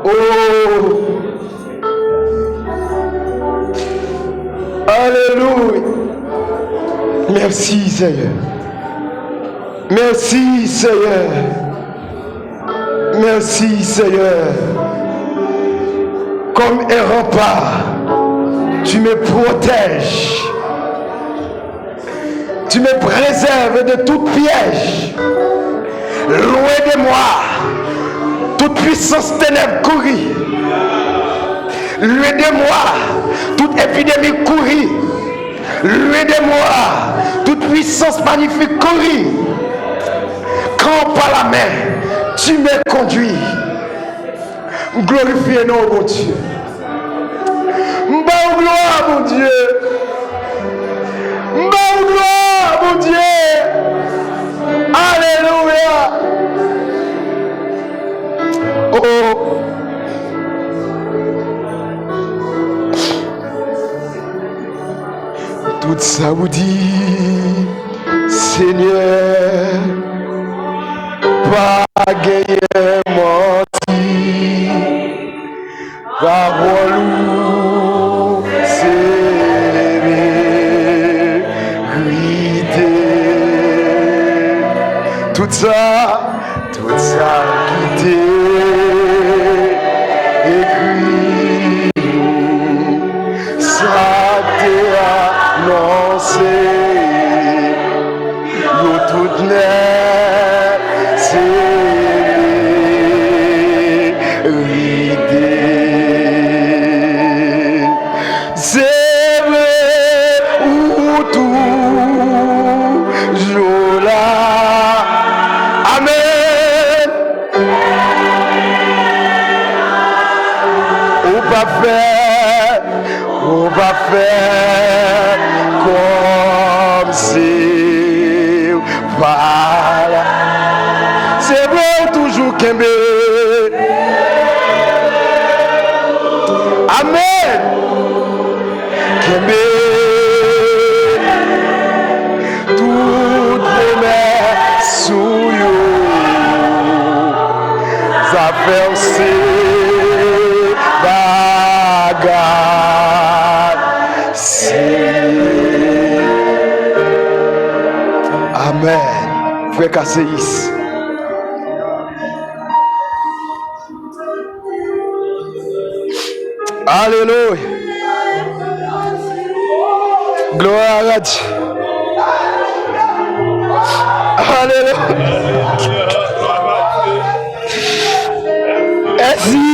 Oh. Alléluia. Merci Seigneur. Merci Seigneur. Merci Seigneur. Comme un rempart, tu me protèges. Tu me préserves de tout piège. Loin de moi, toute puissance ténèbre courir. Loin de moi, toute épidémie courir. Loin de moi, toute puissance magnifique courir. Quand par la main, tu me conduis. Glorifie nous, mon Dieu. M'ba gloire, mon Dieu. M'ba gloire, mon Dieu. Alléluia. Oh. Tout ça vous dit, Seigneur, pas gagner menti, parole c'est vérité. Tout ça quitté, écrit, ça t'est annoncé, yo tout net, c'est vérité. C'est vrai ou toujours là. Amen. On va faire comme si voilà. C'est vrai toujours qu'aimer. Amen. Qu'aimer toutes promesses sous you. Ça fait aussi bagarre. Amen. Frère Casséis. Alléluia. Gloire à Dieu. Alléluia. Merci.